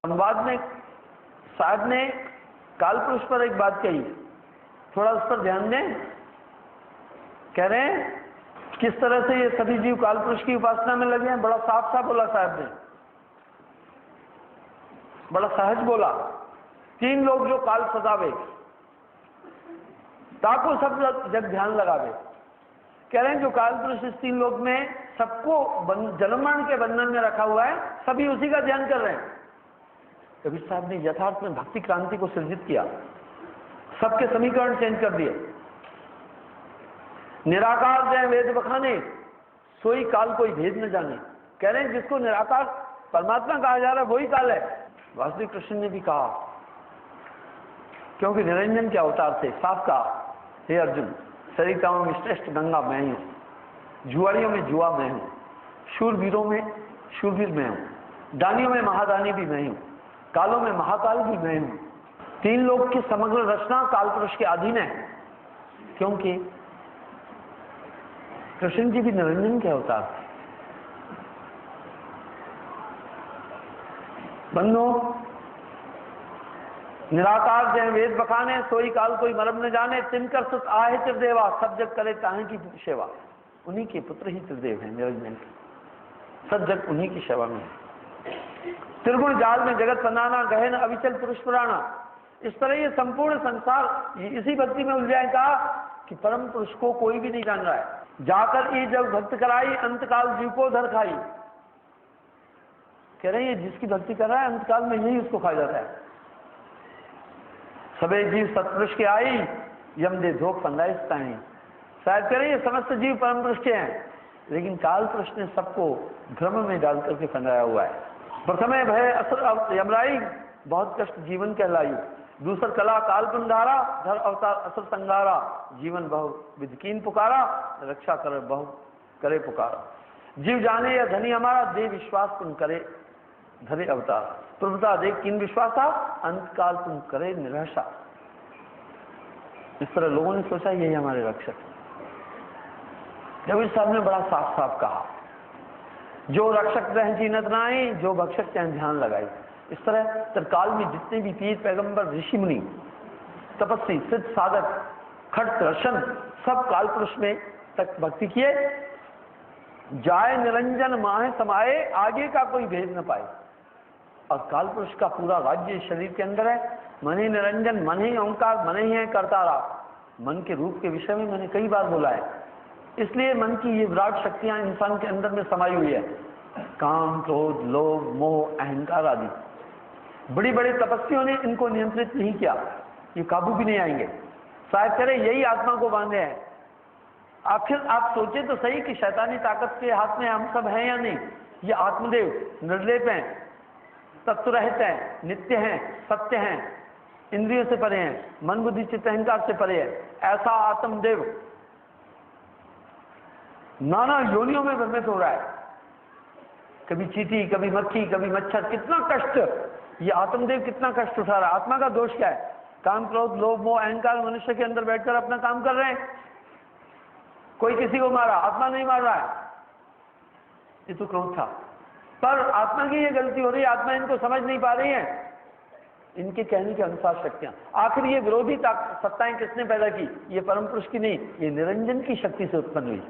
संवाद में साहब ने काल पुरुष पर एक बात कही, थोड़ा उस पर ध्यान दें। कह रहे हैं किस तरह से ये सभी जीव काल पुरुष की उपासना में लगे हैं। बड़ा साफ साफ बोला साहब ने, बड़ा सहज बोला। तीन लोग जो काल सजावे ताको सब जग ध्यान लगावे। कह रहे हैं जो काल पुरुष इस तीन लोक में सबको जन्म मरण के बंधन में रखा हुआ है, सभी उसी का ध्यान कर रहे हैं। कबीर साहब ने यथार्थ में भक्ति क्रांति को सृजित किया, सबके समीकरण चेंज कर दिए। निराकार जय वेद बखाने, सोई काल कोई भेद न जाने। कह रहे हैं जिसको निराकार परमात्मा कहा जा रहा है वही काल है। वासुदेव कृष्ण ने भी कहा, क्योंकि निरंजन के अवतार थे, साफ कहा, हे अर्जुन सरिताओं में श्रेष्ठ गंगा मैं हूं, जुआड़ियों में जुआ मैं हूं, शूरवीरों में शूरवीर मैं हूं, दानियों में महादानी भी मैं हूं, कालों में महाकाल भी मैं हूं। तीन लोग की समग्र रचना काल पुरुष के अधीन है, क्योंकि कृष्ण जी भी निरंजन के अवतार थे। बंधो निराकार जय वेद बखाने, सोई काल कोई मरम न जाने, तिनकर सुत आहे त्रिदेवा, सब जग करे ताहे की सेवा। उन्हीं के पुत्र ही त्रिदेव हैं निरंजन के, सब जग उन्हीं की सेवा में है। त्रिगुण जाल में जगत बनाना, गहन अविचल पुरुष पुराना। इस तरह ये संपूर्ण संसार इसी भक्ति में उलझाए था कि परम पुरुष को कोई भी नहीं जान रहा है। जाकर ये जब भक्त कराई, अंतकाल जीव को धर खाई। कह रहे हैं जिसकी भक्ति कर रहा है अंतकाल में यही उसको खा जाता है। सबे जीव सत्पुरुष के आई, यम दे धोख फंदाइस ताई। शायद कह रहे हैं समस्त जीव परम पुरुष के हैं, लेकिन काल पुरुष ने सबको भ्रम में डाल करके फंदाया हुआ है। प्रथमे भय असुर यमराई, बहुत कष्ट जीवन कहलाई। दूसर कला काल कुंधारा, धर अवतार असुर संगारा। जीवन बहु विधकीन पुकारा, रक्षा कर बहु करे पुकारा। जीव जाने या धनी हमारा, दे विश्वास तुम करे धरे अवतार। प्रभुता देख किन विश्वासा, अंतकाल तुम करे निराशा। इस तरह लोगों ने सोचा यही हमारे रक्षक। कबीर साहब ने बड़ा साफ साफ कहा, जो रक्षक रह जीनत नाई, जो भक्षक चाहे ध्यान लगाई। इस तरह तत्काल में जितने भी पीर पैगंबर ऋषि मुनि तपस्वी सिद्ध साधक खट रशन सब काल पुरुष में तक भक्ति किए। जाए निरंजन माहे समाये, आगे का कोई भेद न पाए। और काल पुरुष का पूरा राज्य शरीर के अंदर है। मन ही निरंजन, मन ही ओंकार, मन ही है करतारा। मन के रूप के विषय में मैंने कई बार बोला है, इसलिए मन की ये विराट शक्तियां इंसान के अंदर में समाई हुई है। काम, क्रोध, लोभ, मोह, अहंकार आदि। बड़ी बड़ी तपस्वियों ने इनको नियंत्रित नहीं किया, ये काबू भी नहीं आएंगे। शायद करें यही आत्मा को बांधे हैं। आखिर आप सोचे तो सही कि शैतानी ताकत के हाथ में हम सब हैं या नहीं। ये आत्मदेव निर्लेप हैं, तत्व रहित हैं, नित्य हैं, सत्य हैं, इंद्रियों से परे हैं, मन बुद्धि चित्त अहंकार से परे है। ऐसा आत्मदेव नाना योनियों में भ्रमित हो रहा है। कभी चींटी, कभी मक्खी, कभी मच्छर, कितना कष्ट ये आत्मदेव कितना कष्ट उठा रहा है। आत्मा का दोष क्या है? काम, क्रोध, लोभ, मोह, अहंकार मनुष्य के अंदर बैठकर अपना काम कर रहे हैं। कोई किसी को मारा, आत्मा नहीं मार रहा है, ये तो क्रोध था। पर आत्मा की ये गलती हो रही है, आत्मा इनको समझ नहीं पा रही है, इनके कहने के अनुसार शक्तियां। आखिर ये विरोधी सत्ताएं किसने पैदा की? ये परम पुरुष की नहीं, ये निरंजन की शक्ति से उत्पन्न हुई।